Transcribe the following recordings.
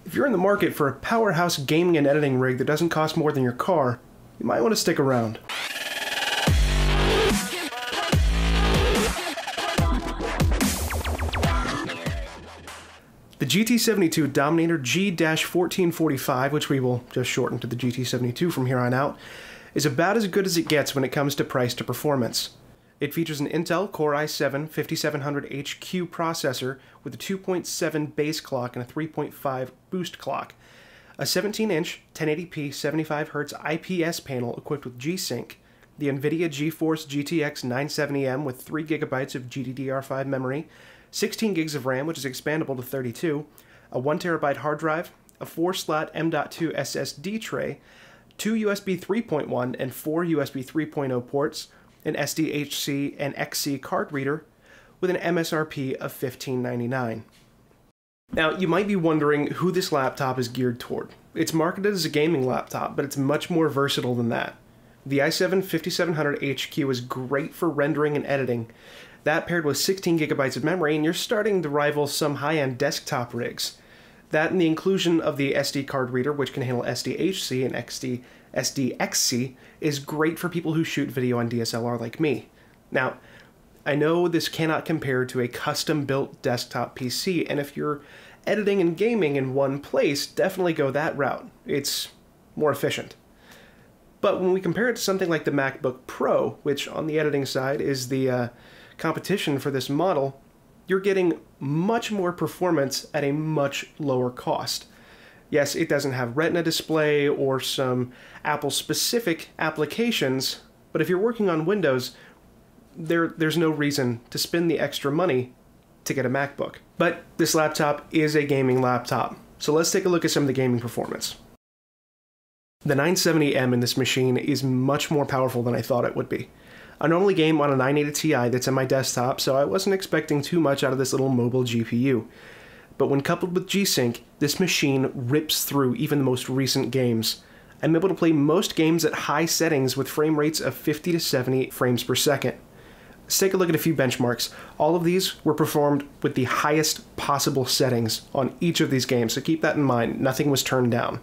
If you're in the market for a powerhouse gaming and editing rig that doesn't cost more than your car, you might want to stick around. The GT72 Dominator G-1445, which we will just shorten to the GT72 from here on out, is about as good as it gets when it comes to price to performance. It features an Intel Core i7-5700HQ processor with a 2.7 base clock and a 3.5 boost clock, a 17-inch 1080p 75Hz IPS panel equipped with G-Sync, the NVIDIA GeForce GTX 970M with 3GB of GDDR5 memory, 16 gigs of RAM, which is expandable to 32, a 1TB hard drive, a 4-slot M.2 SSD tray, 2 USB 3.1 and 4 USB 3.0 ports, an SDHC and XC card reader, with an MSRP of $1599. Now, you might be wondering who this laptop is geared toward. It's marketed as a gaming laptop, but it's much more versatile than that. The i7-5700HQ is great for rendering and editing. That paired with 16 gigabytes of memory, and you're starting to rival some high-end desktop rigs. That and the inclusion of the SD card reader, which can handle SDHC and SDXC, is great for people who shoot video on DSLR like me. Now, I know this cannot compare to a custom-built desktop PC, and if you're editing and gaming in one place, definitely go that route. It's more efficient. But when we compare it to something like the MacBook Pro, which on the editing side is the competition for this model, you're getting much more performance at a much lower cost. Yes, it doesn't have Retina display or some Apple-specific applications, but if you're working on Windows, there's no reason to spend the extra money to get a MacBook. But this laptop is a gaming laptop, so let's take a look at some of the gaming performance. The 970M in this machine is much more powerful than I thought it would be. I normally game on a 980 Ti that's in my desktop, so I wasn't expecting too much out of this little mobile GPU. But when coupled with G-Sync, this machine rips through even the most recent games. I'm able to play most games at high settings with frame rates of 50 to 70 frames per second. Let's take a look at a few benchmarks. All of these were performed with the highest possible settings on each of these games, so keep that in mind. Nothing was turned down.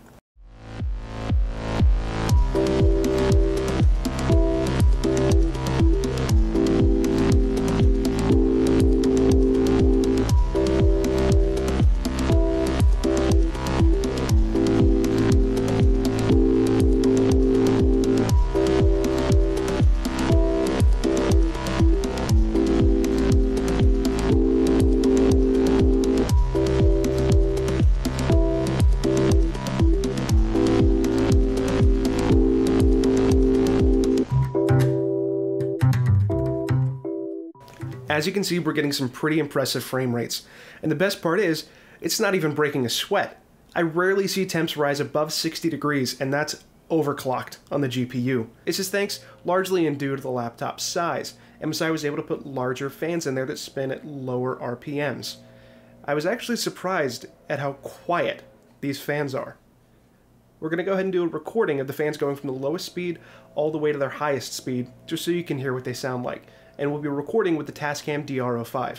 As you can see, we're getting some pretty impressive frame rates. And the best part is, it's not even breaking a sweat. I rarely see temps rise above 60 degrees, and that's overclocked on the GPU. This is thanks largely and due to the laptop's size. MSI was able to put larger fans in there that spin at lower RPMs. I was actually surprised at how quiet these fans are. We're going to go ahead and do a recording of the fans going from the lowest speed all the way to their highest speed, just so you can hear what they sound like. And we'll be recording with the Tascam DR05.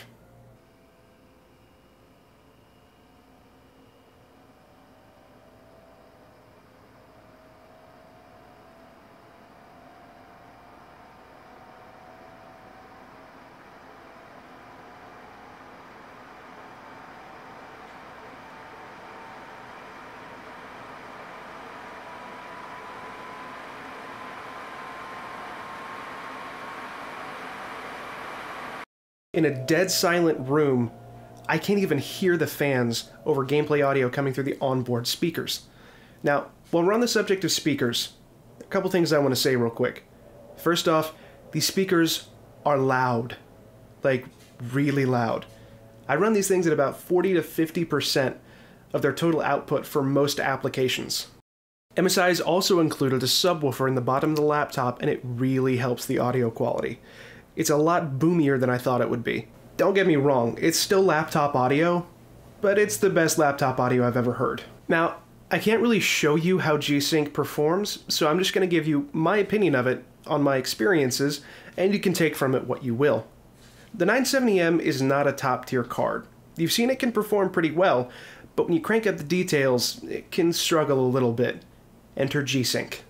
In a dead silent room, I can't even hear the fans over gameplay audio coming through the onboard speakers. Now, while we're on the subject of speakers, a couple things I want to say real quick. First off, these speakers are loud. Like, really loud. I run these things at about 40 to 50% of their total output for most applications. MSI has also included a subwoofer in the bottom of the laptop, and it really helps the audio quality. It's a lot boomier than I thought it would be. Don't get me wrong, it's still laptop audio, but it's the best laptop audio I've ever heard. Now, I can't really show you how G-Sync performs, so I'm just going to give you my opinion of it on my experiences, and you can take from it what you will. The 970M is not a top-tier card. You've seen it can perform pretty well, but when you crank up the details, it can struggle a little bit. Enter G-Sync.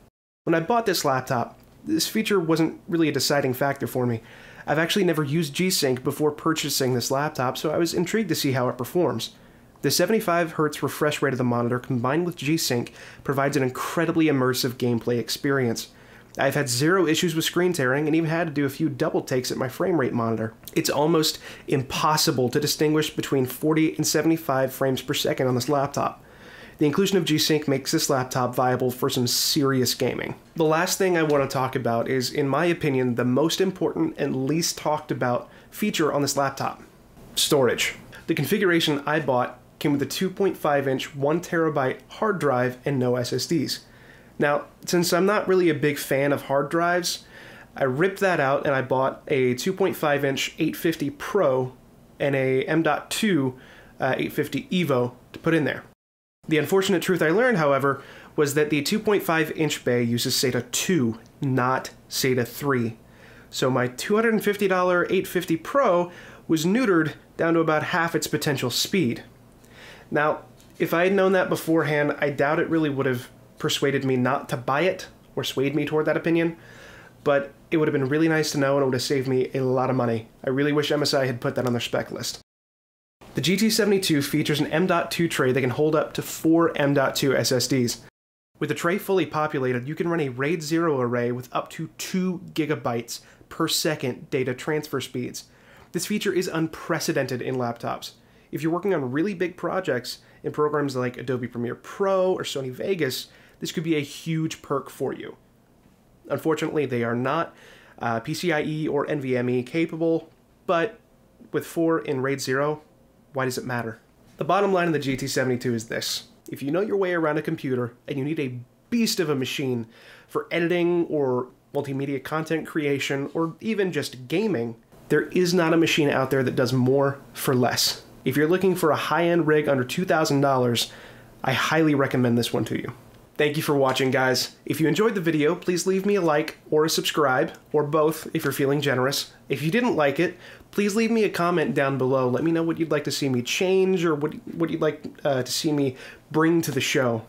When I bought this laptop, this feature wasn't really a deciding factor for me. I've actually never used G-Sync before purchasing this laptop, so I was intrigued to see how it performs. The 75Hz refresh rate of the monitor combined with G-Sync provides an incredibly immersive gameplay experience. I've had zero issues with screen tearing and even had to do a few double takes at my frame rate monitor. It's almost impossible to distinguish between 40 and 75 frames per second on this laptop. The inclusion of G-Sync makes this laptop viable for some serious gaming. The last thing I want to talk about is, in my opinion, the most important and least talked about feature on this laptop: storage. The configuration I bought came with a 2.5-inch 1TB hard drive and no SSDs. Now, since I'm not really a big fan of hard drives, I ripped that out and I bought a 2.5-inch 850 Pro and a M.2 850 Evo to put in there. The unfortunate truth I learned, however, was that the 2.5-inch bay uses SATA 2, not SATA 3. So my $250 850 Pro was neutered down to about half its potential speed. Now, if I had known that beforehand, I doubt it really would have persuaded me not to buy it, or swayed me toward that opinion, but it would have been really nice to know and it would have saved me a lot of money. I really wish MSI had put that on their spec list. The GT72 features an M.2 tray that can hold up to 4 M.2 SSDs. With the tray fully populated, you can run a RAID 0 array with up to 2 GB per second data transfer speeds. This feature is unprecedented in laptops. If you're working on really big projects in programs like Adobe Premiere Pro or Sony Vegas, this could be a huge perk for you. Unfortunately, they are not PCIe or NVMe capable, but with 4 in RAID 0, why does it matter? The bottom line of the GT72 is this: if you know your way around a computer and you need a beast of a machine for editing or multimedia content creation or even just gaming, there is not a machine out there that does more for less. If you're looking for a high-end rig under $2,000, I highly recommend this one to you. Thank you for watching, guys. If you enjoyed the video, please leave me a like or a subscribe, or both if you're feeling generous. If you didn't like it, please leave me a comment down below. Let me know what you'd like to see me change or what you'd like to see me bring to the show.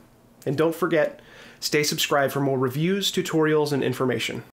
And don't forget, stay subscribed for more reviews, tutorials, and information.